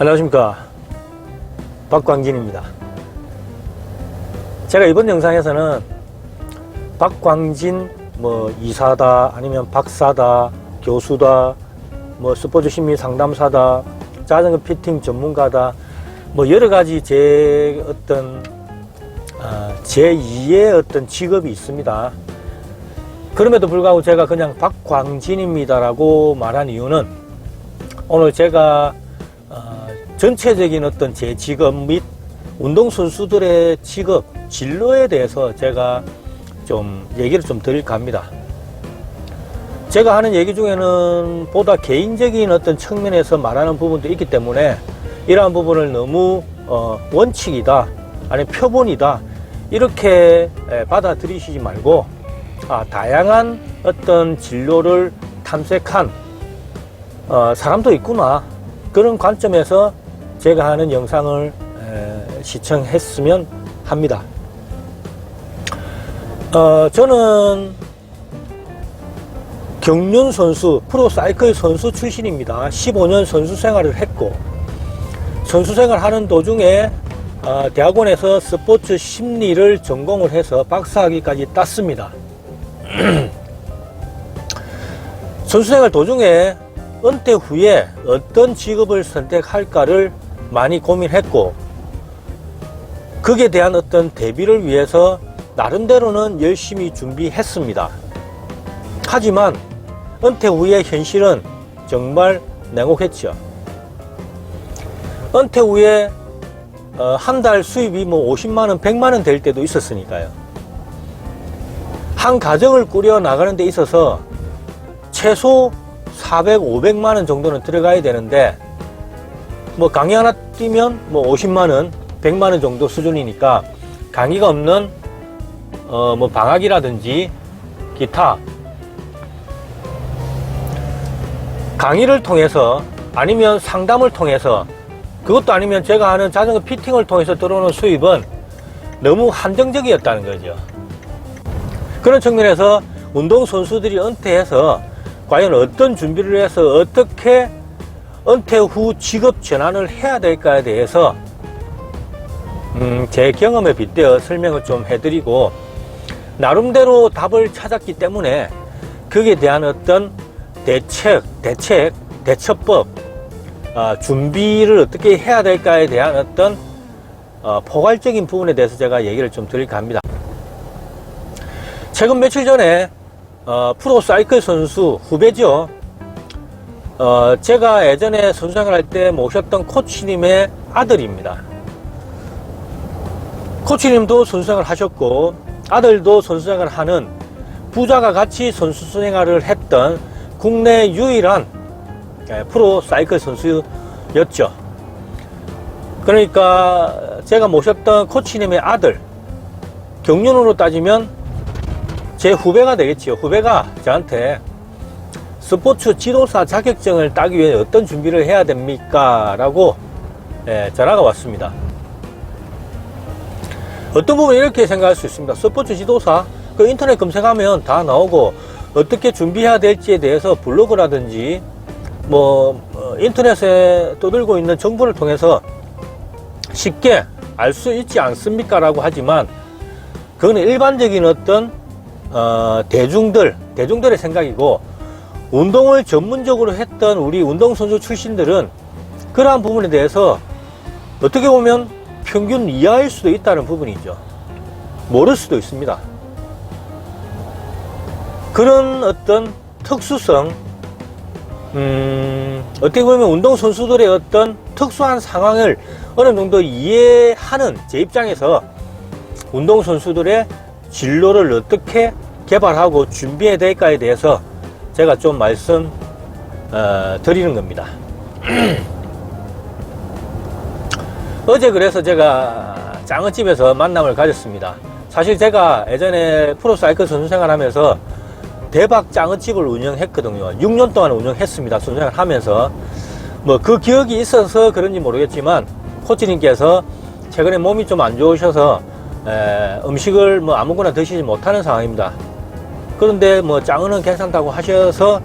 안녕하십니까, 박광진입니다. 제가 이번 영상에서는 박광진 이사다, 아니면 박사다, 교수다, 스포츠 심리 상담사다, 자전거 피팅 전문가다, 여러가지 제 제2의 어떤 직업이 있습니다. 그럼에도 불구하고 제가 그냥 박광진입니다라고 말한 이유는, 오늘 제가 전체적인 어떤 제 직업 및 운동선수들의 직업, 진로에 대해서 제가 좀 얘기를 좀 드릴까 합니다. 제가 하는 얘기 중에는 보다 개인적인 어떤 측면에서 말하는 부분도 있기 때문에, 이러한 부분을 너무 원칙이다, 아니면 표본이다, 이렇게 받아들이시지 말고, 다양한 어떤 진로를 탐색한 사람도 있구나, 그런 관점에서 제가 하는 영상을 시청했으면 합니다. 저는 경륜 선수, 프로사이클 선수 출신입니다. 15년 선수 생활을 했고, 선수 생활 하는 도중에 대학원에서 스포츠 심리를 전공을 해서 박사학위까지 땄습니다. 선수 생활 도중에 은퇴 후에 어떤 직업을 선택할까를 많이 고민했고, 거기에 대한 어떤 대비를 위해서 나름대로는 열심히 준비했습니다. 하지만 은퇴 후의 현실은 정말 냉혹했죠. 은퇴 후에 한 달 수입이 50만원, 100만원 될 때도 있었으니까요. 한 가정을 꾸려 나가는 데 있어서 최소 400, 500만원 정도는 들어가야 되는데, 강의 하나 뛰면 50만원, 100만원 정도 수준이니까, 강의가 없는 방학이라든지 기타 강의를 통해서, 아니면 상담을 통해서, 그것도 아니면 제가 하는 자전거 피팅을 통해서 들어오는 수입은 너무 한정적이었다는 거죠. 그런 측면에서 운동선수들이 은퇴해서 과연 어떤 준비를 해서 어떻게 은퇴 후 직업 전환을 해야 될까에 대해서 제 경험에 빗대어 설명을 좀 해드리고, 나름대로 답을 찾았기 때문에 거기에 대한 어떤 대처법, 준비를 어떻게 해야 될까에 대한 어떤 포괄적인 부분에 대해서 제가 얘기를 좀 드릴까 합니다. 최근 며칠 전에 프로사이클 선수 후배죠. 제가 예전에 선수생활 할 때 모셨던 코치님의 아들입니다. 코치님도 선수생활 하셨고, 아들도 선수생활 하는, 부자가 같이 선수생활을 했던 국내 유일한 프로사이클 선수였죠. 그러니까 제가 모셨던 코치님의 아들, 경륜으로 따지면 제 후배가 되겠지요. 후배가 저한테 스포츠 지도사 자격증을 따기 위해 어떤 준비를 해야 됩니까? 라고 전화가 왔습니다. 어떤 부분 이렇게 생각할 수 있습니다. 스포츠 지도사, 그 인터넷 검색하면 다 나오고, 어떻게 준비해야 될지에 대해서 블로그라든지 인터넷에 떠들고 있는 정보를 통해서 쉽게 알 수 있지 않습니까? 라고 하지만, 그거는 일반적인 어떤 대중들의 생각이고, 운동을 전문적으로 했던 우리 운동선수 출신들은 그러한 부분에 대해서 어떻게 보면 평균 이하일 수도 있다는 부분이죠. 모를 수도 있습니다. 그런 어떤 특수성, 어떻게 보면 운동선수들의 어떤 특수한 상황을 어느 정도 이해하는 제 입장에서 운동선수들의 진로를 어떻게 개발하고 준비해야 될까에 대해서 제가 좀 말씀 드리는 겁니다. 어제 그래서 제가 짱어집에서 만남을 가졌습니다. 사실 제가 예전에 프로사이클 선수생활 하면서 대박 짱어집을 운영했거든요. 6년 동안 운영했습니다. 선수생활 하면서. 그 기억이 있어서 그런지 모르겠지만, 코치님께서 최근에 몸이 좀 안 좋으셔서 음식을 아무거나 드시지 못하는 상황입니다. 그런데 짱어는 괜찮다고 하셔서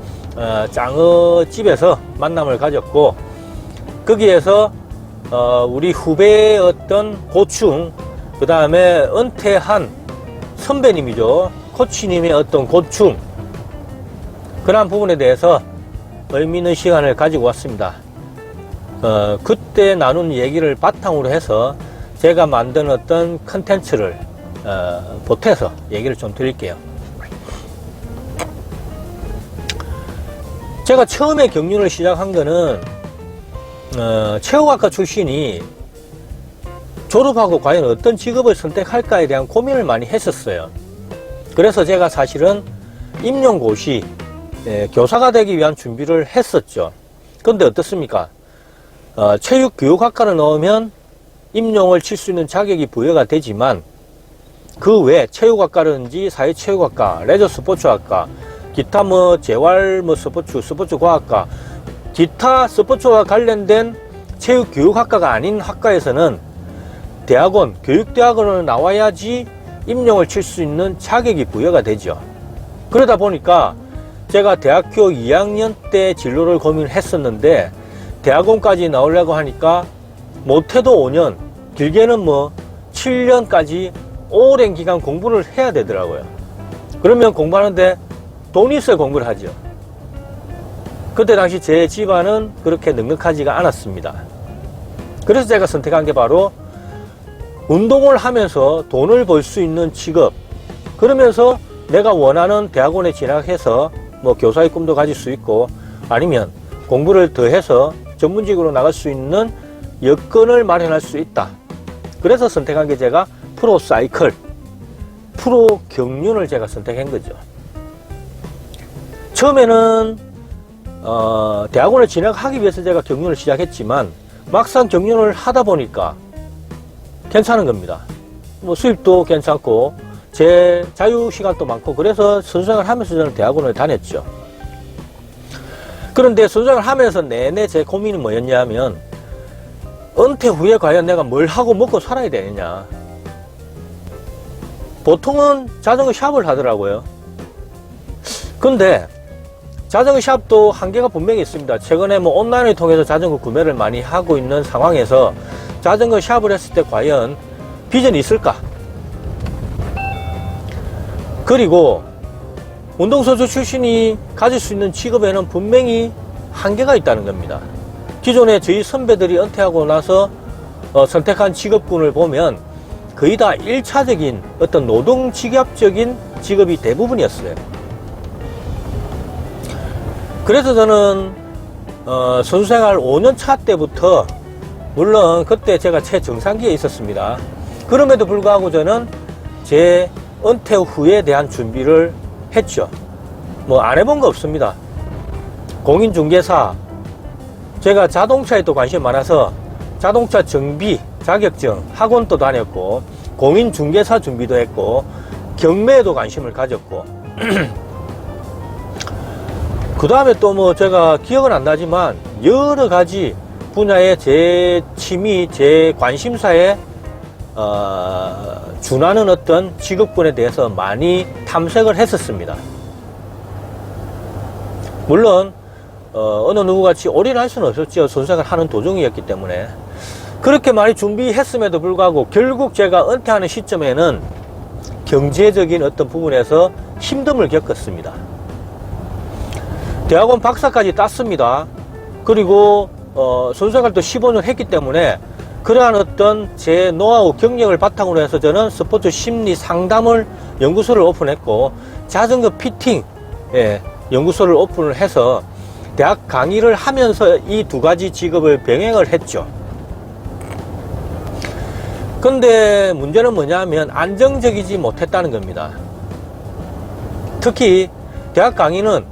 짱어집에서 만남을 가졌고, 거기에서 우리 후배의 어떤 고충, 그 다음에 은퇴한 선배님이죠. 코치님의 어떤 고충, 그러한 부분에 대해서 의미 있는 시간을 가지고 왔습니다. 그때 나눈 얘기를 바탕으로 해서 제가 만든 어떤 컨텐츠를 보태서 얘기를 좀 드릴게요. 제가 처음에 경륜을 시작한 거는 체육학과 출신이 졸업하고 과연 어떤 직업을 선택할까에 대한 고민을 많이 했었어요. 그래서 제가 사실은 임용고시 교사가 되기 위한 준비를 했었죠. 그런데 어떻습니까? 체육교육학과를 넣으면 임용을 칠 수 있는 자격이 부여가 되지만 그 외 체육학과라든지 사회체육학과, 레저스포츠학과, 기타 재활 스포츠과학과, 기타 스포츠와 관련된 체육교육학과가 아닌 학과에서는 대학원, 교육대학원을 나와야지 임용을 칠 수 있는 자격이 부여가 되죠. 그러다 보니까 제가 대학교 2학년 때 진로를 고민을 했었는데 대학원까지 나오려고 하니까 못해도 5년, 길게는 7년까지 오랜 기간 공부를 해야 되더라고요. 그러면 공부하는데 돈이 있어야 공부를 하죠. 그때 당시 제 집안은 그렇게 넉넉하지가 않았습니다. 그래서 제가 선택한 게 바로 운동을 하면서 돈을 벌 수 있는 직업, 그러면서 내가 원하는 대학원에 진학해서 교사의 꿈도 가질 수 있고 아니면 공부를 더 해서 전문직으로 나갈 수 있는 여건을 마련할 수 있다. 그래서 선택한 게 제가 프로사이클, 프로 경륜을 제가 선택한 거죠. 처음에는 대학원을 진학하기 위해서 제가 경륜을 시작했지만 막상 경륜을 하다 보니까 괜찮은 겁니다. 수입도 괜찮고 제 자유시간도 많고 그래서 선수생활을 하면서 저는 대학원을 다녔죠. 그런데 선수생활을 하면서 내내 제 고민이 뭐였냐 하면 은퇴 후에 과연 내가 뭘 하고 먹고 살아야 되느냐. 보통은 자전거 샵을 하더라고요. 근데 자전거 샵도 한계가 분명히 있습니다. 최근에 온라인을 통해서 자전거 구매를 많이 하고 있는 상황에서 자전거 샵을 했을 때 과연 비전이 있을까? 그리고 운동선수 출신이 가질 수 있는 직업에는 분명히 한계가 있다는 겁니다. 기존에 저희 선배들이 은퇴하고 나서 선택한 직업군을 보면 거의 다 1차적인 어떤 노동직업적인 직업이 대부분이었어요. 그래서 저는 선수생활 5년차 때부터, 물론 그때 제가 최정상기에 있었습니다. 그럼에도 불구하고 저는 제 은퇴 후에 대한 준비를 했죠. 안 해본 거 없습니다. 공인중개사, 제가 자동차에 또 관심이 많아서 자동차 정비 자격증 학원도 다녔고 공인중개사 준비도 했고 경매에도 관심을 가졌고 그 다음에 또 제가 기억은 안 나지만 여러 가지 분야의 제 취미, 제 관심사에 준하는 어떤 직업군에 대해서 많이 탐색을 했었습니다. 물론 어느 누구같이 올인할 수는 없었죠. 선수생활을 하는 도중이었기 때문에. 그렇게 많이 준비했음에도 불구하고 결국 제가 은퇴하는 시점에는 경제적인 어떤 부분에서 힘듦을 겪었습니다. 대학원 박사까지 땄습니다. 그리고 선수생활도 15년 했기 때문에 그러한 어떤 제 노하우 경력을 바탕으로 해서 저는 스포츠 심리 상담을 연구소를 오픈했고 자전거 피팅 연구소를 오픈을 해서 대학 강의를 하면서 이 두 가지 직업을 병행을 했죠. 근데 문제는 뭐냐면 안정적이지 못했다는 겁니다. 특히 대학 강의는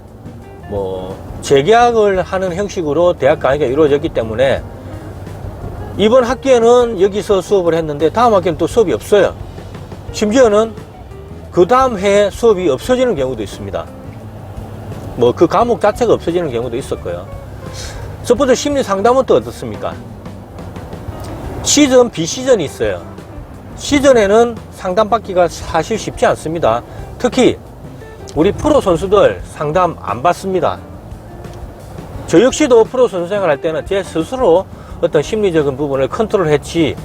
재계약을 하는 형식으로 대학 강의가 이루어졌기 때문에 이번 학기에는 여기서 수업을 했는데 다음 학기에는 또 수업이 없어요. 심지어는 그 다음 해에 수업이 없어지는 경우도 있습니다. 그 과목 자체가 없어지는 경우도 있었고요. 스포츠 심리 상담은 또 어떻습니까? 시즌, 비시즌이 있어요. 시즌에는 상담받기가 사실 쉽지 않습니다. 특히 우리 프로 선수들 상담 안 받습니다. 저 역시도 프로 선수 생활 할 때는 제 스스로 어떤 심리적인 부분을 컨트롤했지,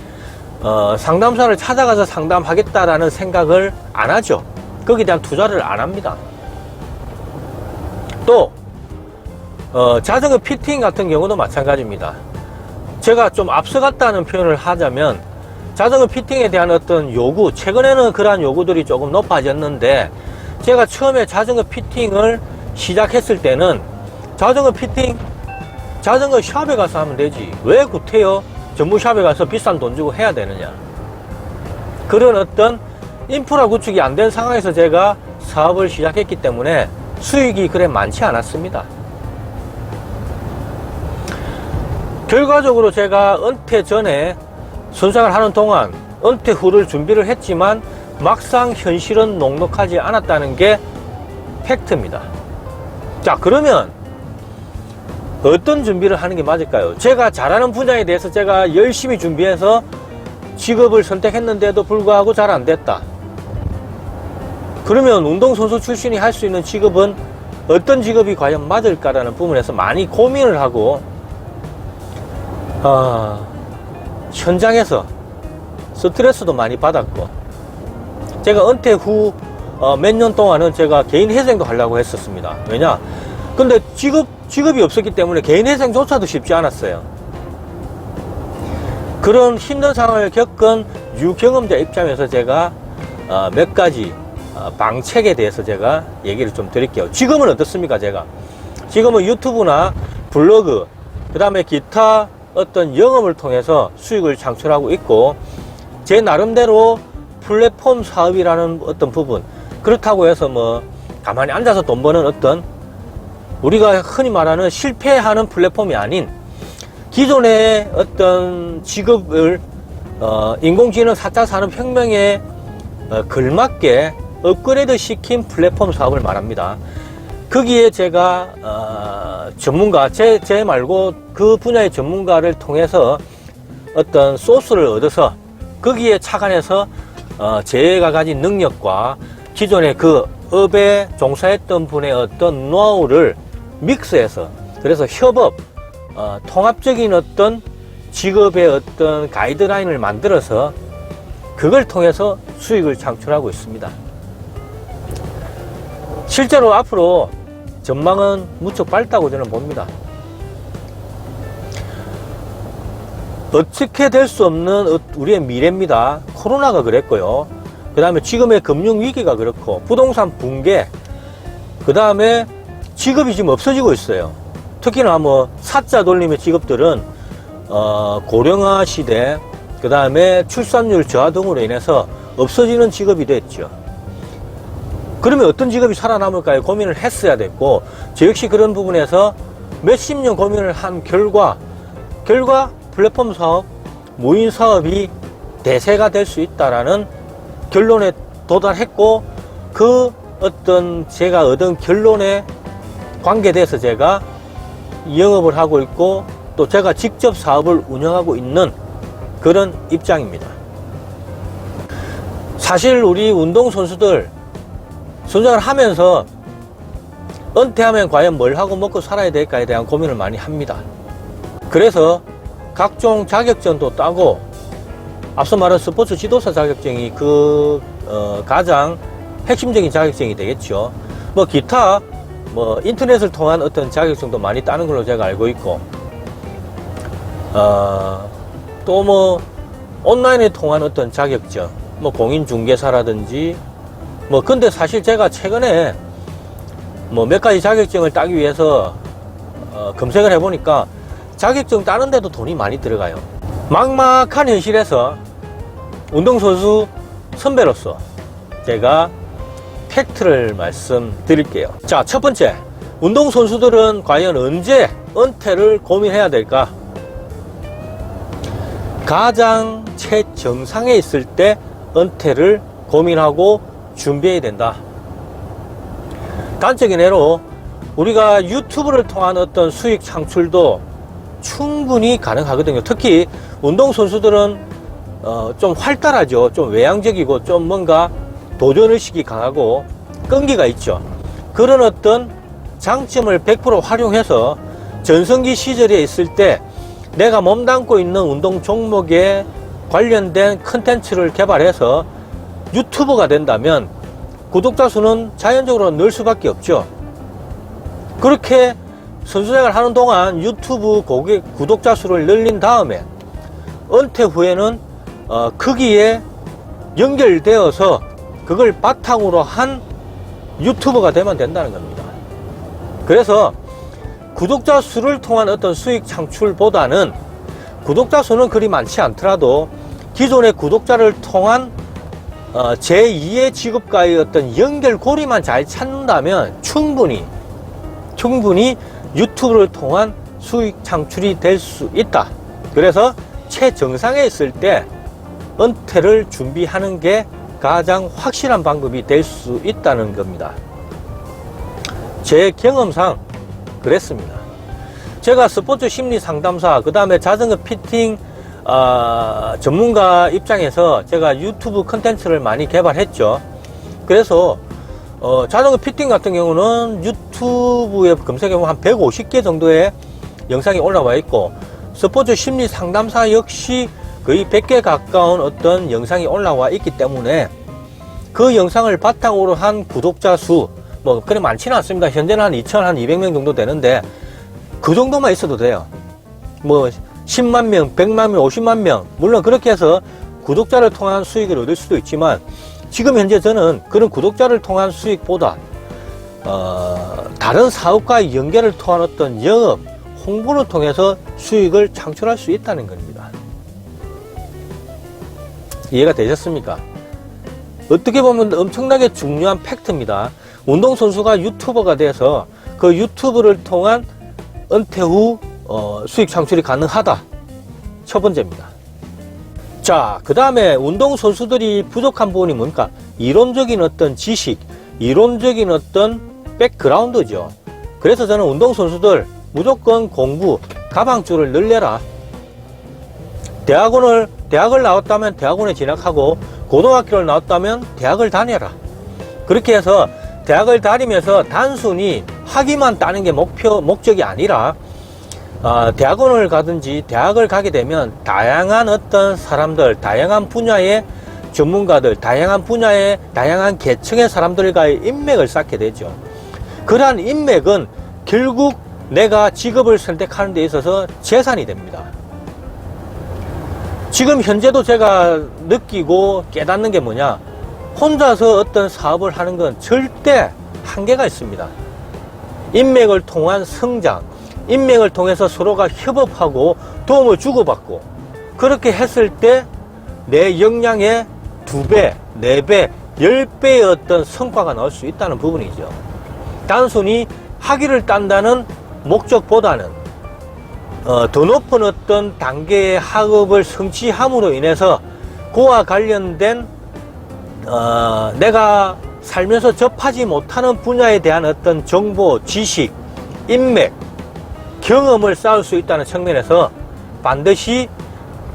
상담사를 찾아가서 상담하겠다라는 생각을 안 하죠. 거기에 대한 투자를 안 합니다. 또 자전거 피팅 같은 경우도 마찬가지입니다. 제가 좀 앞서갔다는 표현을 하자면, 자전거 피팅에 대한 어떤 요구, 최근에는 그러한 요구들이 조금 높아졌는데, 제가 처음에 자전거 피팅을 시작했을 때는 자전거 피팅, 자전거 샵에 가서 하면 되지, 왜 구태여 전무샵에 가서 비싼 돈 주고 해야 되느냐, 그런 어떤 인프라 구축이 안 된 상황에서 제가 사업을 시작했기 때문에 수익이 그래 많지 않았습니다. 결과적으로 제가 은퇴 전에 선생을 하는 동안 은퇴 후를 준비를 했지만 막상 현실은 녹록하지 않았다는 게 팩트입니다. 자, 그러면 어떤 준비를 하는 게 맞을까요? 제가 잘하는 분야에 대해서 제가 열심히 준비해서 직업을 선택했는데도 불구하고 잘 안 됐다. 그러면 운동선수 출신이 할 수 있는 직업은 어떤 직업이 과연 맞을까라는 부분에서 많이 고민을 하고, 현장에서 스트레스도 많이 받았고, 제가 은퇴 후 몇 년 동안은 제가 개인 회생도 하려고 했었습니다. 왜냐? 근데 직업이 없었기 때문에 개인 회생조차도 쉽지 않았어요. 그런 힘든 상황을 겪은 유경험자 입장에서 제가 몇 가지 방책에 대해서 제가 얘기를 좀 드릴게요. 지금은 어떻습니까? 제가 지금은 유튜브나 블로그, 그 다음에 기타 어떤 영업을 통해서 수익을 창출하고 있고, 제 나름대로 플랫폼 사업이라는 어떤 부분, 그렇다고 해서 뭐 가만히 앉아서 돈 버는 어떤, 우리가 흔히 말하는 실패하는 플랫폼이 아닌 기존의 어떤 직업을 인공지능 4차 산업혁명에 걸맞게 업그레이드 시킨 플랫폼 사업을 말합니다. 거기에 제가 전문가, 제 말고 그 분야의 전문가를 통해서 어떤 소스를 얻어서 거기에 착안해서 제가 가진 능력과 기존의 그 업에 종사했던 분의 어떤 노하우를 믹스해서, 그래서 협업, 통합적인 어떤 직업의 어떤 가이드라인을 만들어서 그걸 통해서 수익을 창출하고 있습니다. 실제로 앞으로 전망은 무척 밝다고 저는 봅니다. 어떻게 될 수 없는 우리의 미래입니다. 코로나가 그랬고요. 그 다음에 지금의 금융위기가 그렇고, 부동산 붕괴, 그 다음에 직업이 지금 없어지고 있어요. 특히나 뭐 사자 돌림의 직업들은 고령화 시대, 그 다음에 출산율 저하 등으로 인해서 없어지는 직업이 됐죠. 그러면 어떤 직업이 살아남을까요? 고민을 했어야 됐고, 저 역시 그런 부분에서 몇십 년 고민을 한 결과 플랫폼 사업, 무인 사업이 대세가 될 수 있다라는 결론에 도달했고, 그 어떤 제가 얻은 결론에 관계돼서 제가 영업을 하고 있고, 또 제가 직접 사업을 운영하고 있는 그런 입장입니다. 사실 우리 운동선수들 선생을 하면서 은퇴하면 과연 뭘 하고 먹고 살아야 될까에 대한 고민을 많이 합니다. 그래서 각종 자격증도 따고, 앞서 말한 스포츠 지도사 자격증이 가장 핵심적인 자격증이 되겠죠. 뭐 기타 인터넷을 통한 어떤 자격증도 많이 따는 걸로 제가 알고 있고, 또 뭐 온라인에 통한 어떤 자격증, 뭐 공인중개사라든지, 근데 사실 제가 최근에 몇 가지 자격증을 따기 위해서 검색을 해보니까 자격증 따는데도 돈이 많이 들어가요. 막막한 현실에서 운동선수 선배로서 제가 팩트를 말씀드릴게요. 자, 첫 번째, 운동선수들은 과연 언제 은퇴를 고민해야 될까? 가장 최정상에 있을 때 은퇴를 고민하고 준비해야 된다. 단적인 예로 우리가 유튜브를 통한 어떤 수익 창출도 충분히 가능하거든요. 특히 운동선수들은 좀 활달하죠. 좀 외향적이고 좀 뭔가 도전의식이 강하고 끈기가 있죠. 그런 어떤 장점을 100% 활용해서 전성기 시절에 있을 때 내가 몸담고 있는 운동 종목에 관련된 컨텐츠를 개발해서 유튜버가 된다면 구독자 수는 자연적으로 늘 수밖에 없죠. 그렇게 선수생활 하는 동안 유튜브 구독자 수를 늘린 다음에 은퇴 후에는 거기에 연결되어서 그걸 바탕으로 한 유튜버가 되면 된다는 겁니다. 그래서 구독자 수를 통한 어떤 수익 창출보다는 구독자 수는 그리 많지 않더라도 기존의 구독자를 통한 제2의 직업과의 어떤 연결고리만 잘 찾는다면 충분히 유튜브를 통한 수익 창출이 될 수 있다. 그래서 최정상에 있을 때 은퇴를 준비하는 게 가장 확실한 방법이 될 수 있다는 겁니다. 제 경험상 그랬습니다. 제가 스포츠 심리 상담사, 그 다음에 자전거 피팅 전문가 입장에서 제가 유튜브 컨텐츠를 많이 개발했죠. 그래서 자전거 피팅 같은 경우는 유튜브에 검색해보면 한 150개 정도의 영상이 올라와 있고, 스포츠 심리 상담사 역시 거의 100개 가까운 어떤 영상이 올라와 있기 때문에 그 영상을 바탕으로 한 구독자 수, 뭐 그리 많지는 않습니다. 현재는 한 2,200명 정도 되는데 그 정도만 있어도 돼요. 뭐 10만 명, 100만 명, 50만 명, 물론 그렇게 해서 구독자를 통한 수익을 얻을 수도 있지만, 지금 현재 저는 그런 구독자를 통한 수익보다 다른 사업과의 연결을 통한 어떤 영업, 홍보를 통해서 수익을 창출할 수 있다는 겁니다. 이해가 되셨습니까? 어떻게 보면 엄청나게 중요한 팩트입니다. 운동선수가 유튜버가 돼서 그 유튜브를 통한 은퇴 후 수익 창출이 가능하다. 첫 번째입니다. 자, 그 다음에 운동선수들이 부족한 부분이 뭡니까? 이론적인 어떤 지식, 이론적인 어떤 백그라운드죠. 그래서 저는 운동선수들 무조건 공부, 가방줄을 늘려라. 대학을 나왔다면 대학원에 진학하고, 고등학교를 나왔다면 대학을 다녀라. 그렇게 해서 대학을 다니면서 단순히 학위만 따는 게 목적이 아니라, 대학원을 가든지 대학을 가게 되면 다양한 어떤 사람들, 다양한 분야의 전문가들, 다양한 분야의 다양한 계층의 사람들과의 인맥을 쌓게 되죠. 그러한 인맥은 결국 내가 직업을 선택하는 데 있어서 재산이 됩니다. 지금 현재도 제가 느끼고 깨닫는 게 뭐냐, 혼자서 어떤 사업을 하는 건 절대 한계가 있습니다. 인맥을 통한 성장, 인맥을 통해서 서로가 협업하고 도움을 주고받고, 그렇게 했을 때 내 역량의 2배, 4배, 10배의 어떤 성과가 나올 수 있다는 부분이죠. 단순히 학위를 딴다는 목적보다는 더 높은 어떤 단계의 학업을 성취함으로 인해서 그와 관련된 내가 살면서 접하지 못하는 분야에 대한 어떤 정보, 지식, 인맥, 경험을 쌓을 수 있다는 측면에서 반드시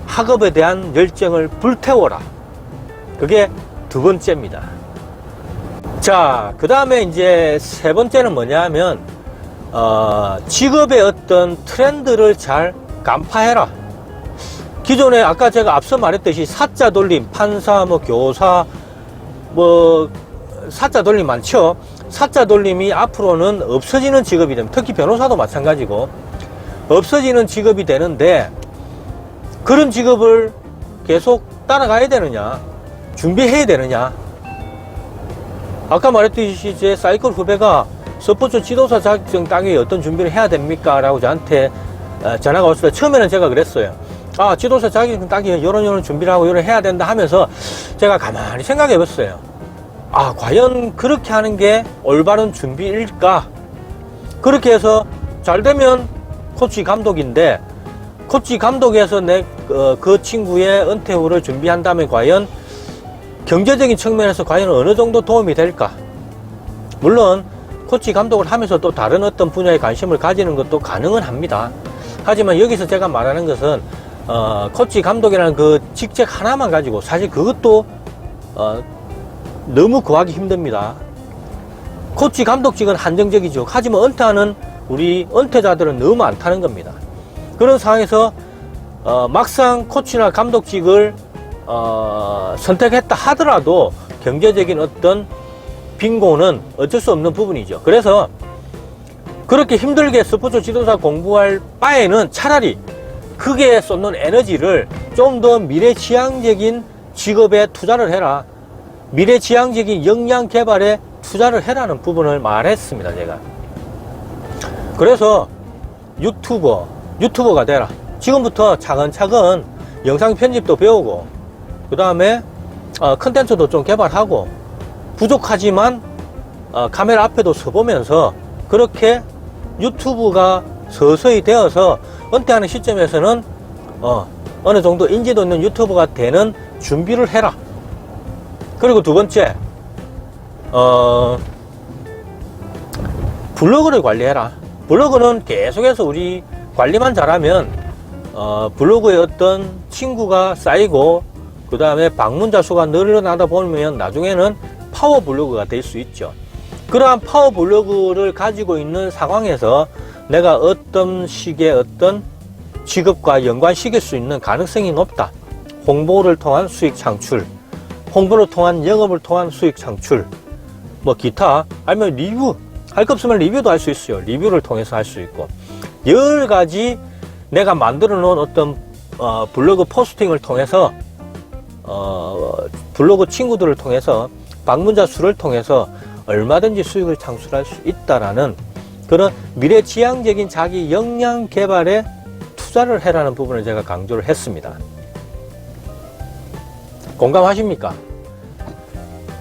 학업에 대한 열정을 불태워라. 그게 두 번째입니다. 자, 그 다음에 이제 세 번째는 뭐냐 하면 직업의 어떤 트렌드를 잘 간파해라. 기존에 아까 제가 앞서 말했듯이 사자 돌림, 판사, 뭐 교사, 뭐 사자 돌림 많죠. 사자 돌림이 앞으로는 없어지는 직업이 됩니다. 특히 변호사도 마찬가지고 없어지는 직업이 되는데, 그런 직업을 계속 따라가야 되느냐, 준비해야 되느냐. 아까 말했듯이 제 사이클 후배가 스포츠 지도사 자격증 따기 위해 어떤 준비를 해야 됩니까? 라고 저한테 전화가 왔을 때 처음에는 제가 그랬어요. 지도사 자격증 따기 위해 이런 준비를 하고 이런 해야 된다 하면서 제가 가만히 생각해 봤어요. 과연 그렇게 하는 게 올바른 준비일까? 그렇게 해서 잘 되면 코치 감독인데, 코치 감독에서 그 친구의 은퇴 후를 준비한다면 과연 경제적인 측면에서 과연 어느 정도 도움이 될까? 물론 코치 감독을 하면서 또 다른 어떤 분야에 관심을 가지는 것도 가능은 합니다. 하지만 여기서 제가 말하는 것은 코치 감독이라는 그 직책 하나만 가지고 사실 그것도 너무 구하기 힘듭니다. 코치 감독직은 한정적이죠. 하지만 은퇴하는 우리 은퇴자들은 너무 많다는 겁니다. 그런 상황에서 막상 코치나 감독직을 선택했다 하더라도 경제적인 어떤 빈곤은 어쩔 수 없는 부분이죠. 그래서 그렇게 힘들게 스포츠 지도사 공부할 바에는 차라리 그게 쏟는 에너지를 좀 더 미래지향적인 직업에 투자를 해라. 미래지향적인 역량 개발에 투자를 해라는 부분을 말했습니다, 제가. 그래서 유튜버가 되라. 지금부터 차근차근 영상 편집도 배우고, 그 다음에 컨텐츠도 좀 개발하고, 부족하지만 카메라 앞에도 서보면서 그렇게 유튜브가 서서히 되어서 은퇴하는 시점에서는 어느 정도 인지도 있는 유튜버가 되는 준비를 해라. 그리고 두 번째, 블로그를 관리해라. 블로그는 계속해서 우리 관리만 잘하면 블로그에 어떤 친구가 쌓이고, 그 다음에 방문자 수가 늘어나다 보면 나중에는 파워 블로그가 될 수 있죠. 그러한 파워 블로그를 가지고 있는 상황에서 내가 어떤 식의 어떤 직업과 연관시킬 수 있는 가능성이 높다. 홍보를 통한 수익 창출, 홍보를 통한 영업을 통한 수익 창출, 뭐 기타, 아니면 리뷰, 할 거 없으면 리뷰도 할 수 있어요. 리뷰를 통해서 할 수 있고, 여러 가지 내가 만들어 놓은 어떤 블로그 포스팅을 통해서 블로그 친구들을 통해서 방문자 수를 통해서 얼마든지 수익을 창출할 수 있다라는 그런 미래지향적인 자기 역량 개발에 투자를 해라는 부분을 제가 강조를 했습니다. 공감하십니까?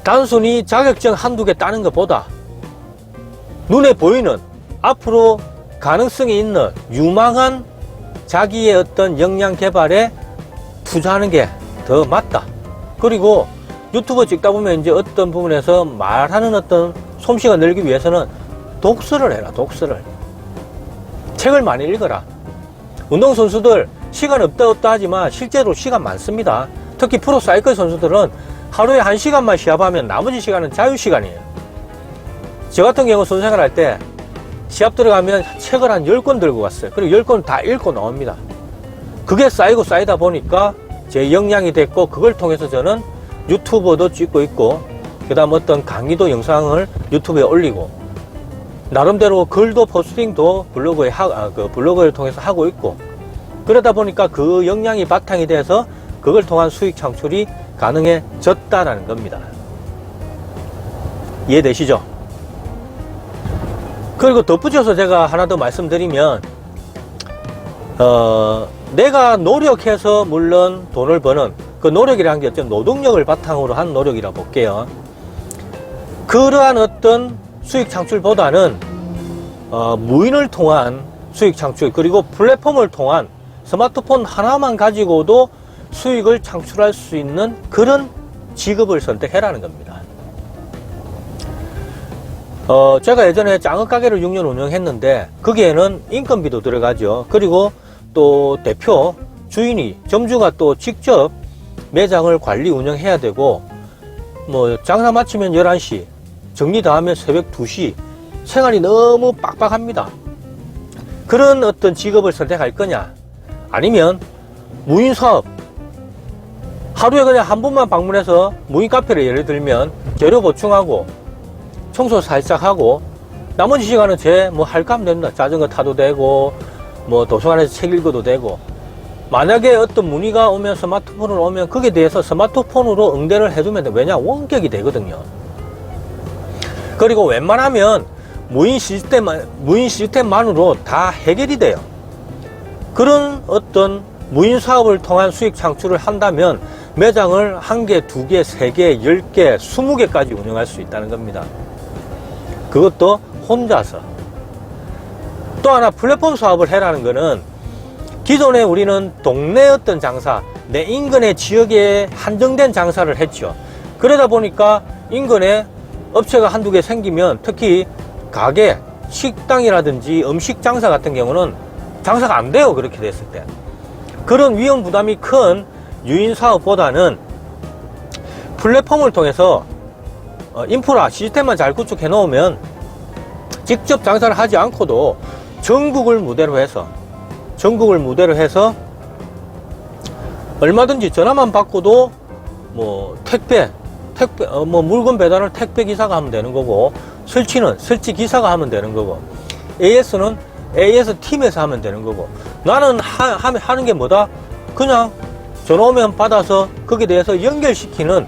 단순히 자격증 한두 개 따는 것보다 눈에 보이는 앞으로 가능성이 있는 유망한 자기의 어떤 역량 개발에 투자하는 게 더 맞다. 그리고 유튜브 찍다 보면 이제 어떤 부분에서 말하는 어떤 솜씨가 늘기 위해서는 독서를 해라. 독서를. 책을 많이 읽어라. 운동선수들 시간 없다 하지만 실제로 시간 많습니다. 특히 프로 사이클 선수들은 하루에 1시간만 시합하면 나머지 시간은 자유시간이에요. 저 같은 경우 선수생활 할 때 시합 들어가면 책을 한 10권 들고 갔어요. 그리고 10권 다 읽고 나옵니다. 그게 쌓이고 쌓이다 보니까 제 역량이 됐고, 그걸 통해서 저는 유튜버도 찍고 있고, 그 다음 어떤 강의도 영상을 유튜브에 올리고, 나름대로 글도 포스팅도 블로그를 통해서 하고 있고, 그러다 보니까 그 역량이 바탕이 돼서 그걸 통한 수익 창출이 가능해졌다라는 겁니다. 이해되시죠? 그리고 덧붙여서 제가 하나 더 말씀드리면, 내가 노력해서 물론 돈을 버는 그 노력이라는 게 어떤 노동력을 바탕으로 한 노력이라 볼게요. 그러한 어떤 수익 창출보다는 무인을 통한 수익 창출, 그리고 플랫폼을 통한 스마트폰 하나만 가지고도 수익을 창출할 수 있는 그런 직업을 선택해라는 겁니다. 제가 예전에 장어 가게를 6년 운영했는데 거기에는 인건비도 들어가죠. 그리고 또 대표, 주인이, 점주가 또 직접 매장을 관리 운영해야 되고, 뭐 장사 마치면 11시, 정리 다 하면 새벽 2시, 생활이 너무 빡빡합니다. 그런 어떤 직업을 선택할 거냐, 아니면 무인 사업, 하루에 그냥 한 번만 방문해서 무인 카페를 예를 들면 재료 보충하고 청소 살짝 하고 나머지 시간은 제 뭐 할 거 하면 됩니다. 자전거 타도 되고, 뭐 도서관에서 책 읽어도 되고, 만약에 어떤 문의가 오면, 스마트폰으로 오면 거기에 대해서 스마트폰으로 응대를 해주면 왜냐, 원격이 되거든요. 그리고 웬만하면 무인 시스템만으로 다 해결이 돼요. 그런 어떤 무인 사업을 통한 수익 창출을 한다면 매장을 1개, 2개, 3개, 10개, 20개까지 운영할 수 있다는 겁니다. 그것도 혼자서. 또 하나 플랫폼 사업을 해라는 거는, 기존에 우리는 동네 어떤 장사, 내 인근의 지역에 한정된 장사를 했죠. 그러다 보니까 인근에 업체가 한두 개 생기면, 특히 가게, 식당이라든지 음식 장사 같은 경우는 장사가 안 돼요. 그렇게 됐을 때. 그런 위험 부담이 큰 유인 사업보다는 플랫폼을 통해서 인프라 시스템만 잘 구축해 놓으면 직접 장사를 하지 않고도 전국을 무대로 해서 얼마든지 전화만 받고도 뭐 택배 뭐 물건 배달을 택배 기사가 하면 되는 거고, 설치는 설치 기사가 하면 되는 거고, AS는 AS 팀에서 하면 되는 거고, 나는 하는 게 뭐다? 그냥 전화 오면 받아서 거기에 대해서 연결시키는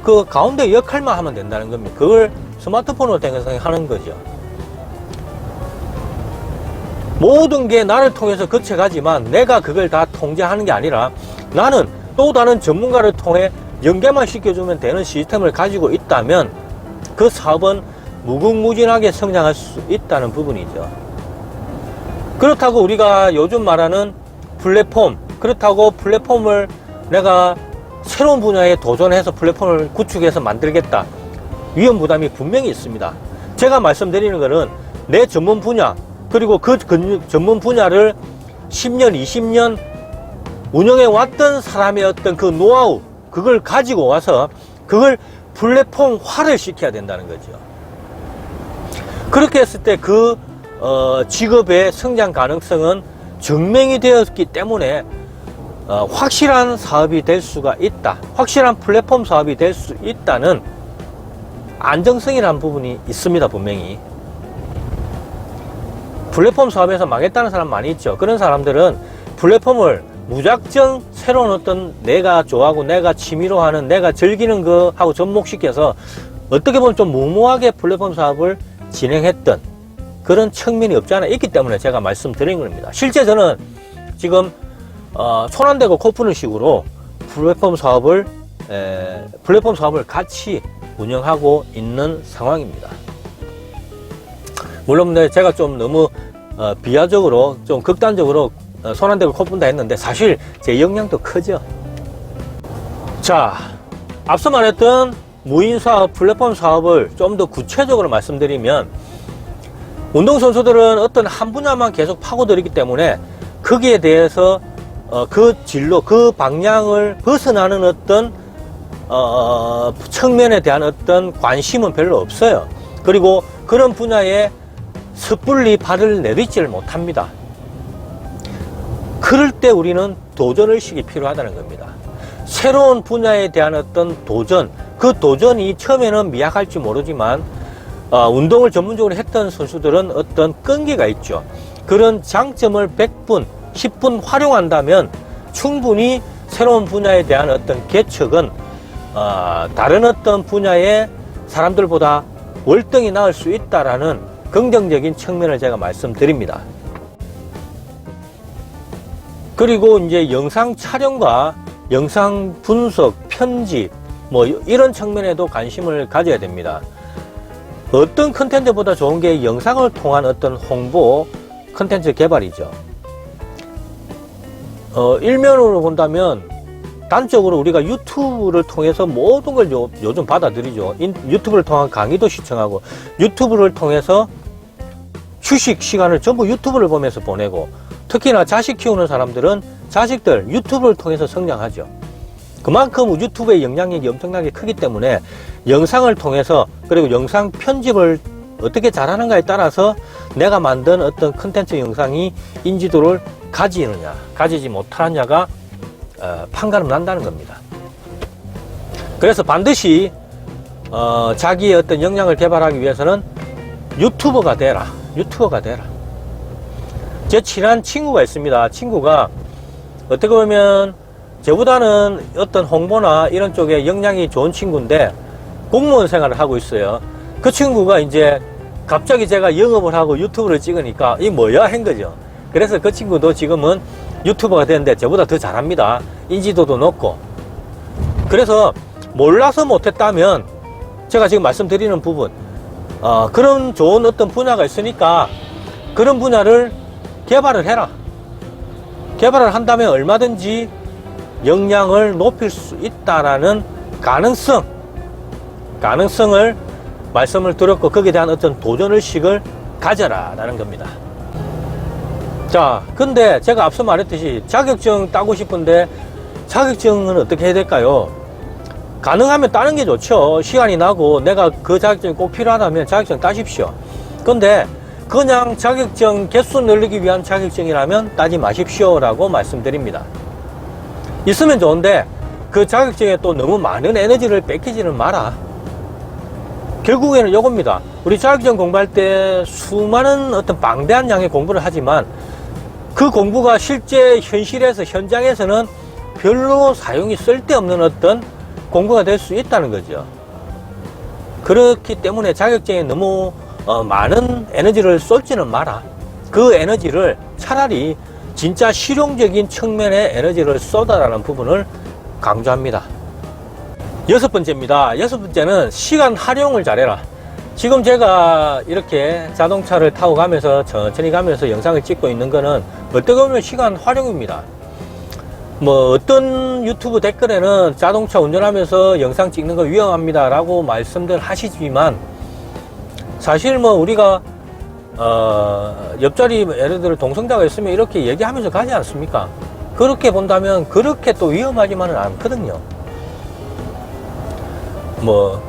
그 가운데 역할만 하면 된다는 겁니다. 그걸 스마트폰으로 통해서 하는 거죠. 모든 게 나를 통해서 거쳐가지만 내가 그걸 다 통제하는 게 아니라 나는 또 다른 전문가를 통해 연계만 시켜주면 되는 시스템을 가지고 있다면 그 사업은 무궁무진하게 성장할 수 있다는 부분이죠. 그렇다고 우리가 요즘 말하는 플랫폼, 그렇다고 플랫폼을 내가 새로운 분야에 도전해서 플랫폼을 구축해서 만들겠다, 위험 부담이 분명히 있습니다. 제가 말씀드리는 것은 내 전문 분야, 그리고 그 전문 분야를 10년, 20년 운영해 왔던 사람의 어떤 그 노하우, 그걸 가지고 와서 그걸 플랫폼화를 시켜야 된다는 거죠. 그렇게 했을 때 그 직업의 성장 가능성은 증명이 되었기 때문에 확실한 사업이 될 수가 있다, 확실한 플랫폼 사업이 될 수 있다는 안정성이라는 부분이 있습니다. 분명히 플랫폼 사업에서 망했다는 사람 많이 있죠. 그런 사람들은 플랫폼을 무작정 새로운 어떤 내가 좋아하고 내가 취미로 하는, 내가 즐기는 거하고 접목시켜서 어떻게 보면 좀 무모하게 플랫폼 사업을 진행했던 그런 측면이 없지 않아 있기 때문에 제가 말씀드린 겁니다. 실제 저는 지금 손 안 대고 코 푸는 식으로 플랫폼 사업을 같이 운영하고 있는 상황입니다. 물론 제가 좀 너무 비하적으로, 좀 극단적으로 손 안 대고 코 푼다 했는데 사실 제 역량도 크죠. 자, 앞서 말했던 무인사업, 플랫폼 사업을 좀 더 구체적으로 말씀드리면, 운동선수들은 어떤 한 분야만 계속 파고들이기 때문에 거기에 대해서 그 진로, 그 방향을 벗어나는 어떤 측면에 대한 어떤 관심은 별로 없어요. 그리고 그런 분야에 섣불리 발을 내딛지를 못합니다. 그럴 때 우리는 도전의식이 필요하다는 겁니다. 새로운 분야에 대한 어떤 도전, 그 도전이 처음에는 미약할지 모르지만 운동을 전문적으로 했던 선수들은 어떤 끈기가 있죠. 그런 장점을 100분, 10분 활용한다면 충분히 새로운 분야에 대한 어떤 개척은 다른 어떤 분야의 사람들보다 월등히 나을 수 있다라는 긍정적인 측면을 제가 말씀드립니다. 그리고 이제 영상 촬영과 영상 분석, 편집 뭐 이런 측면에도 관심을 가져야 됩니다. 어떤 컨텐츠보다 좋은 게 영상을 통한 어떤 홍보 컨텐츠 개발이죠. 일면으로 본다면 단적으로 우리가 유튜브를 통해서 모든 걸 요즘 받아들이죠. 유튜브를 통한 강의도 시청하고, 유튜브를 통해서 휴식 시간을 전부 유튜브를 보면서 보내고, 특히나 자식 키우는 사람들은 자식들 유튜브를 통해서 성장하죠. 그만큼 유튜브의 영향력이 엄청나게 크기 때문에 영상을 통해서, 그리고 영상 편집을 어떻게 잘하는가에 따라서 내가 만든 어떤 컨텐츠 영상이 인지도를 가지느냐 가지지 못하느냐가 판가름 난다는 겁니다. 그래서 반드시 자기의 어떤 역량을 개발하기 위해서는 유튜버가 되라. 제 친한 친구가 있습니다. 친구가 어떻게 보면 저보다는 어떤 홍보나 이런 쪽에 역량이 좋은 친구인데 공무원 생활을 하고 있어요. 그 친구가 이제 갑자기 제가 영업을 하고 유튜브를 찍으니까 이 뭐야 한 거죠. 그래서 그 친구도 지금은 유튜버가 되는데 저보다 더 잘합니다. 인지도도 높고. 그래서 몰라서 못했다면 제가 지금 말씀드리는 부분, 그런 좋은 어떤 분야가 있으니까 그런 분야를 개발을 해라. 개발을 한다면 얼마든지 역량을 높일 수 있다라는 가능성을 말씀을 드렸고, 거기에 대한 어떤 도전의식을 가져라 라는 겁니다. 자, 근데 제가 앞서 말했듯이 자격증 따고 싶은데 자격증은 어떻게 해야 될까요? 가능하면 따는 게 좋죠. 시간이 나고 내가 그 자격증이 꼭 필요하다면 자격증 따십시오. 근데 그냥 자격증 개수 늘리기 위한 자격증이라면 따지 마십시오 라고 말씀드립니다. 있으면 좋은데 그 자격증에 또 너무 많은 에너지를 뺏기지는 마라. 결국에는 이겁니다. 우리 자격증 공부할 때 수많은 어떤 방대한 양의 공부를 하지만 그 공부가 실제 현실에서 현장에서는 별로 사용이 쓸데없는 어떤 공부가 될 수 있다는 거죠. 그렇기 때문에 자격증에 너무 많은 에너지를 쏟지는 마라. 그 에너지를 차라리 진짜 실용적인 측면의 에너지를 쏟아라는 부분을 강조합니다. 여섯 번째입니다. 여섯 번째는 시간 활용을 잘해라. 지금 제가 이렇게 자동차를 타고 가면서 천천히 가면서 영상을 찍고 있는 거는 어떻게 보면 시간 활용입니다. 뭐 어떤 유튜브 댓글에는 자동차 운전하면서 영상 찍는 거 위험합니다 라고 말씀들 하시지만, 사실 뭐 우리가 옆자리 예를 들어 동성자가 있으면 이렇게 얘기하면서 가지 않습니까? 그렇게 본다면 그렇게 또 위험하지만은 않거든요. 뭐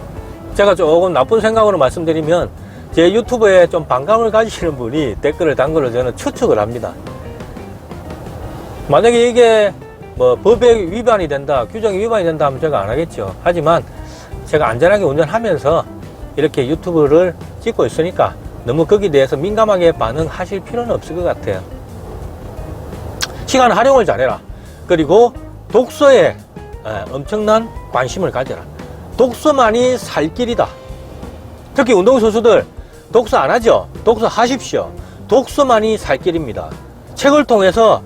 제가 조금 나쁜 생각으로 말씀드리면 제 유튜브에 좀 반감을 가지시는 분이 댓글을 단 걸로 저는 추측을 합니다. 만약에 이게 뭐 법에 위반이 된다, 규정이 위반이 된다 하면 제가 안 하겠죠. 하지만 제가 안전하게 운전하면서 이렇게 유튜브를 찍고 있으니까 너무 거기에 대해서 민감하게 반응하실 필요는 없을 것 같아요. 시간 활용을 잘해라. 그리고 독서에 엄청난 관심을 가져라. 독서만이 살 길이다. 특히 운동선수들 독서 안 하죠? 독서 하십시오. 독서만이 살 길입니다. 책을 통해서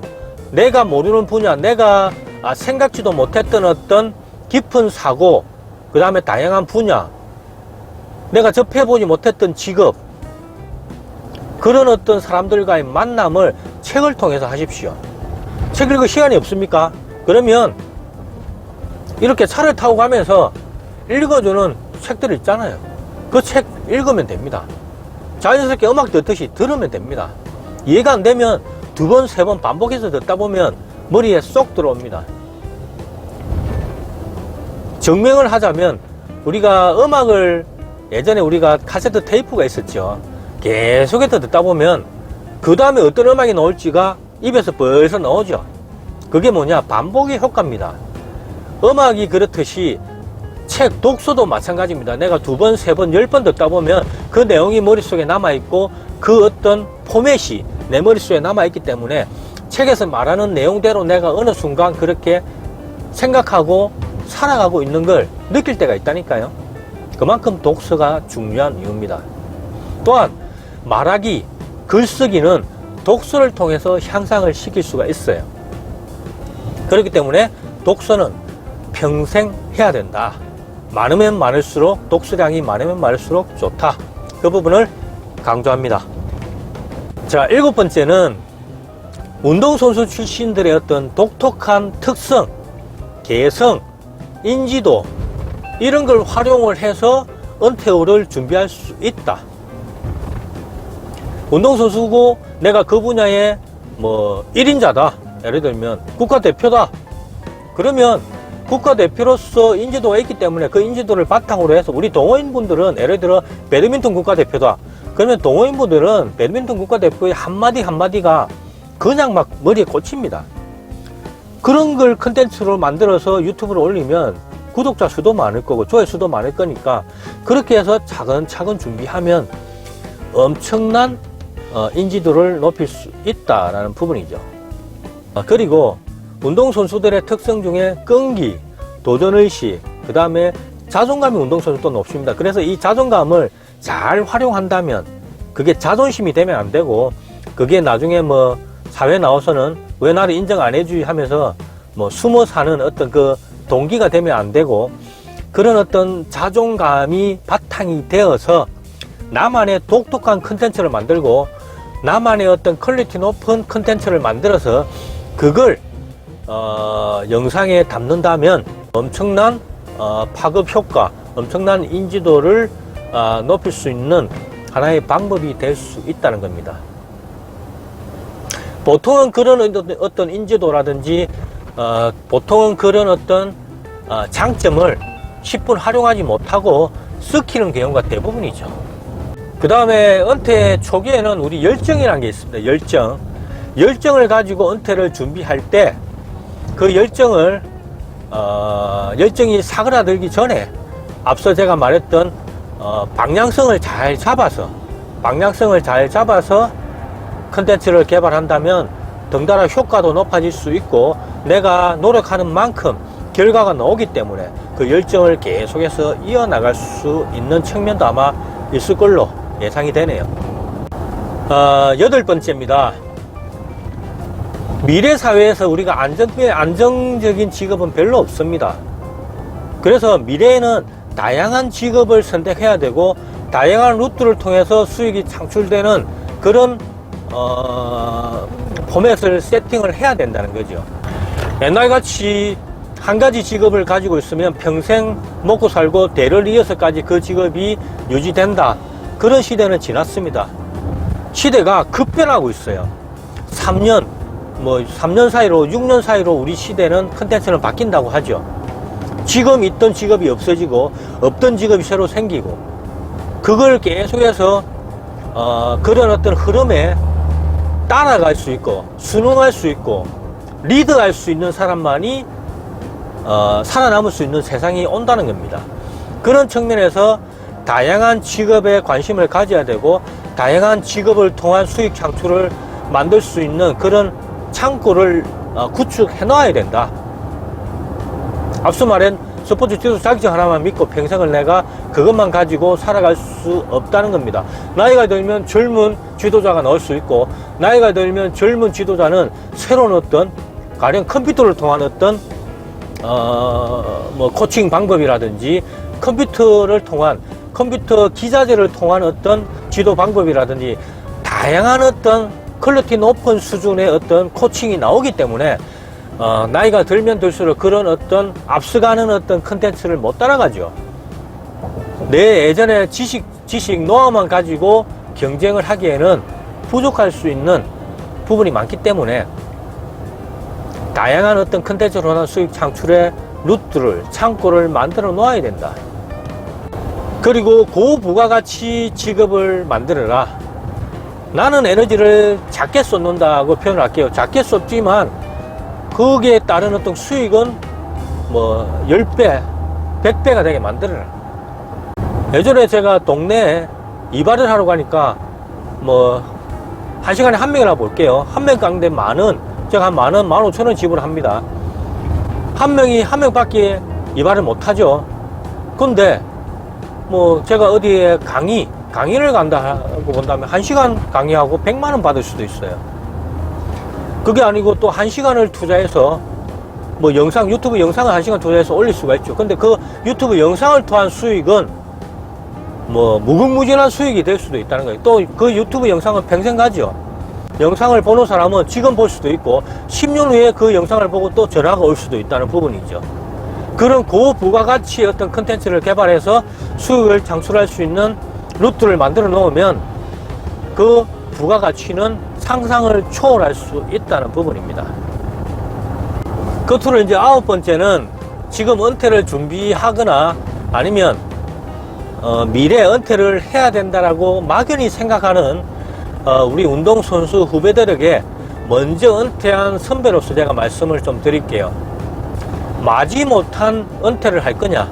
내가 모르는 분야, 내가 생각지도 못했던 어떤 깊은 사고, 그 다음에 다양한 분야, 내가 접해보지 못했던 직업, 그런 어떤 사람들과의 만남을 책을 통해서 하십시오. 책 읽을 시간이 없습니까? 그러면 이렇게 차를 타고 가면서 읽어주는 책들 있잖아요. 그 책 읽으면 됩니다. 자연스럽게 음악 듣듯이 들으면 됩니다. 이해가 안 되면 두 번, 세 번 반복해서 듣다 보면 머리에 쏙 들어옵니다. 증명을 하자면 우리가 음악을, 예전에 우리가 카세트 테이프가 있었죠. 계속해서 듣다 보면 그 다음에 어떤 음악이 나올지가 입에서 벌써 나오죠. 그게 뭐냐? 반복의 효과입니다. 음악이 그렇듯이 책, 독서도 마찬가지입니다. 내가 두 번, 세 번, 10번 듣다 보면 그 내용이 머릿속에 남아있고 그 어떤 포맷이 내 머릿속에 남아있기 때문에 책에서 말하는 내용대로 내가 어느 순간 그렇게 생각하고 살아가고 있는 걸 느낄 때가 있다니까요. 그만큼 독서가 중요한 이유입니다. 또한 말하기, 글쓰기는 독서를 통해서 향상을 시킬 수가 있어요. 그렇기 때문에 독서는 평생 해야 된다. 많으면 많을수록, 독서량이 많으면 많을수록 좋다. 그 부분을 강조합니다. 자, 일곱 번째는 운동선수 출신들의 어떤 독특한 특성, 개성, 인지도, 이런 걸 활용을 해서 은퇴 후를 준비할 수 있다. 운동선수고 내가 그 분야에 뭐 1인자다. 예를 들면 국가대표다. 그러면 국가대표로서 인지도가 있기 때문에 그 인지도를 바탕으로 해서 우리 동호인분들은 예를 들어 배드민턴 국가대표다. 그러면 동호인분들은 배드민턴 국가대표의 한마디 한마디가 그냥 막 머리에 꽂힙니다. 그런 걸 컨텐츠로 만들어서 유튜브를 올리면 구독자 수도 많을 거고 조회수도 많을 거니까 그렇게 해서 차근차근 준비하면 엄청난 인지도를 높일 수 있다라는 부분이죠. 그리고 운동선수들의 특성 중에 끈기, 도전의식, 그 다음에 자존감이 운동선수도 높습니다. 그래서 이 자존감을 잘 활용한다면 그게 자존심이 되면 안 되고 그게 나중에 뭐 사회 나와서는 왜 나를 인정 안 해주지 하면서 뭐 숨어 사는 어떤 그 동기가 되면 안 되고 그런 어떤 자존감이 바탕이 되어서 나만의 독특한 컨텐츠를 만들고 나만의 어떤 퀄리티 높은 컨텐츠를 만들어서 그걸 영상에 담는다면 엄청난 파급 효과, 엄청난 인지도를 높일 수 있는 하나의 방법이 될 수 있다는 겁니다. 보통은 그런 어떤 인지도라든지 보통은 그런 어떤 장점을 10분 활용하지 못하고 썩히는 경우가 대부분이죠. 그 다음에 은퇴 초기에는 우리 열정이라는 게 있습니다. 열정을 가지고 은퇴를 준비할 때 그 열정이 사그라들기 전에 앞서 제가 말했던 방향성을 잘 잡아서 컨텐츠를 개발한다면 덩달아 효과도 높아질 수 있고 내가 노력하는 만큼 결과가 나오기 때문에 그 열정을 계속해서 이어나갈 수 있는 측면도 아마 있을 걸로 예상이 되네요. 8번째입니다. 미래 사회에서 우리가 안정적인 직업은 별로 없습니다. 그래서 미래에는 다양한 직업을 선택해야 되고 다양한 루트를 통해서 수익이 창출되는 그런 포맷을 세팅을 해야 된다는 거죠. 옛날같이 한 가지 직업을 가지고 있으면 평생 먹고 살고 대를 이어서까지 그 직업이 유지된다. 그런 시대는 지났습니다. 시대가 급변하고 있어요. 3년 사이로 6년 사이로 우리 시대는 컨텐츠는 바뀐다고 하죠. 지금 있던 직업이 없어지고 없던 직업이 새로 생기고 그걸 계속해서 그런 어떤 흐름에 따라갈 수 있고 순응할 수 있고 리드할 수 있는 사람만이 살아남을 수 있는 세상이 온다는 겁니다. 그런 측면에서 다양한 직업에 관심을 가져야 되고 다양한 직업을 통한 수익 창출을 만들 수 있는 그런 창구를 구축해 놔야 된다. 앞서 말한 스포츠 지도 자격증 하나만 믿고 평생을 내가 그것만 가지고 살아갈 수 없다는 겁니다. 나이가 들면 젊은 지도자가 나올 수 있고 나이가 들면 젊은 지도자는 새로운 어떤 가령 컴퓨터를 통한 어떤 코칭 방법이라든지 컴퓨터 기자재를 통한 어떤 지도 방법이라든지 다양한 어떤 퀄리티 높은 수준의 어떤 코칭이 나오기 때문에 나이가 들면 들수록 그런 어떤 앞서가는 어떤 컨텐츠를 못 따라가죠. 내 예전에 지식 노하우만 가지고 경쟁을 하기에는 부족할 수 있는 부분이 많기 때문에 다양한 어떤 컨텐츠로 하는 수익 창출의 루트를 창고를 만들어 놓아야 된다. 그리고 고부가가치 직업을 만들어라. 나는 에너지를 작게 쏟는다고 표현을 할게요. 작게 쏟지만 거기에 따른 어떤 수익은 10배, 100배가 되게 만들어라. 예전에 제가 동네에 이발을 하러 가니까 1시간에 한 명이라 볼게요. 한 명 가는데 제가 한 10,000원, 15,000원 지불합니다. 한 명밖에 이발을 못하죠. 근데 제가 어디에 강의를 간다고 본다면 1시간 강의하고 100만원 받을 수도 있어요. 그게 아니고 또 1시간을 투자해서 유튜브 영상을 1시간 투자해서 올릴 수가 있죠. 근데 그 유튜브 영상을 통한 수익은 무궁무진한 수익이 될 수도 있다는 거예요. 또 그 유튜브 영상은 평생 가죠. 영상을 보는 사람은 지금 볼 수도 있고 10년 후에 그 영상을 보고 또 전화가 올 수도 있다는 부분이죠. 그런 고부가가치의 어떤 컨텐츠를 개발해서 수익을 창출할 수 있는 루트를 만들어 놓으면 그 부가가치는 상상을 초월할 수 있다는 부분입니다. 끝으로 이제 9번째는 지금 은퇴를 준비하거나 아니면 미래 은퇴를 해야 된다라고 막연히 생각하는 우리 운동선수 후배들에게 먼저 은퇴한 선배로서 제가 말씀을 좀 드릴게요. 마지못한 은퇴를 할 거냐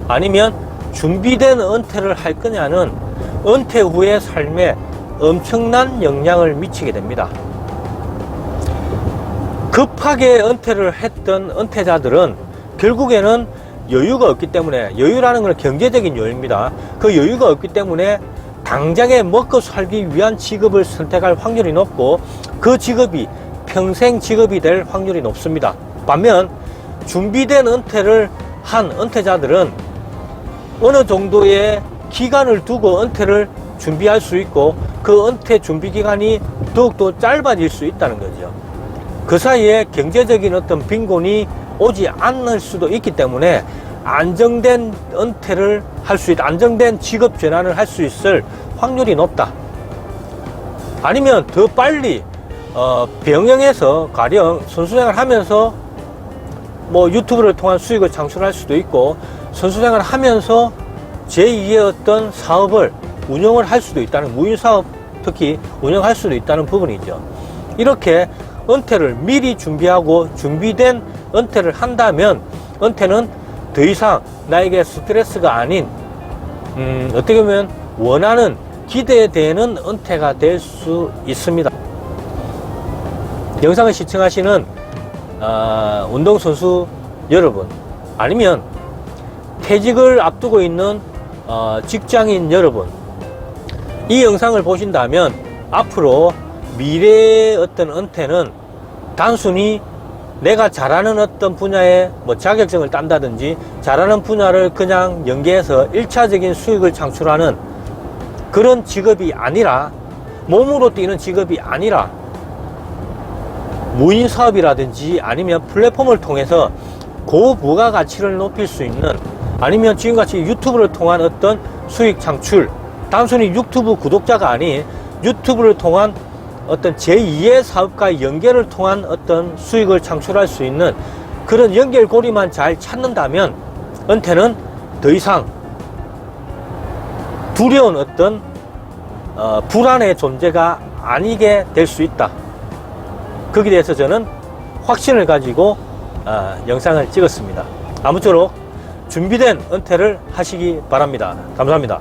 아니면 준비된 은퇴를 할 거냐는 은퇴 후의 삶에 엄청난 영향을 미치게 됩니다. 급하게 은퇴를 했던 은퇴자들은 결국에는 여유가 없기 때문에, 여유라는 건 경제적인 여유입니다. 그 여유가 없기 때문에 당장에 먹고 살기 위한 직업을 선택할 확률이 높고 그 직업이 평생 직업이 될 확률이 높습니다. 반면 준비된 은퇴를 한 은퇴자들은 어느 정도의 기간을 두고 은퇴를 준비할 수 있고 그 은퇴 준비 기간이 더욱더 짧아질 수 있다는 거죠. 그 사이에 경제적인 어떤 빈곤이 오지 않을 수도 있기 때문에 안정된 은퇴를 할 수 있다. 안정된 직업 전환을 할 수 있을 확률이 높다. 아니면 더 빨리 병행해서 가령 선수생활 하면서 유튜브를 통한 수익을 창출할 수도 있고 선수생활 하면서 제2의 어떤 사업을 운영을 할 수도 있다는, 무인사업 특히 운영할 수도 있다는 부분이죠. 이렇게 은퇴를 미리 준비하고 준비된 은퇴를 한다면 은퇴는 더 이상 나에게 스트레스가 아닌 어떻게 보면 원하는 기대되는 은퇴가 될 수 있습니다. 영상을 시청하시는 운동선수 여러분, 아니면 퇴직을 앞두고 있는 직장인 여러분, 이 영상을 보신다면 앞으로 미래의 어떤 은퇴는 단순히 내가 잘하는 어떤 분야에 뭐 자격증을 딴다든지 잘하는 분야를 그냥 연계해서 1차적인 수익을 창출하는 그런 직업이 아니라, 몸으로 뛰는 직업이 아니라 무인 사업이라든지 아니면 플랫폼을 통해서 고부가가치를 높일 수 있는, 아니면 지금같이 유튜브를 통한 어떤 수익 창출, 단순히 유튜브 구독자가 아닌 유튜브를 통한 어떤 제2의 사업과의 연결을 통한 어떤 수익을 창출할 수 있는 그런 연결고리만 잘 찾는다면 은퇴는 더 이상 두려운 어떤 불안의 존재가 아니게 될 수 있다. 거기에 대해서 저는 확신을 가지고 영상을 찍었습니다. 아무쪼록 준비된 은퇴를 하시기 바랍니다. 감사합니다.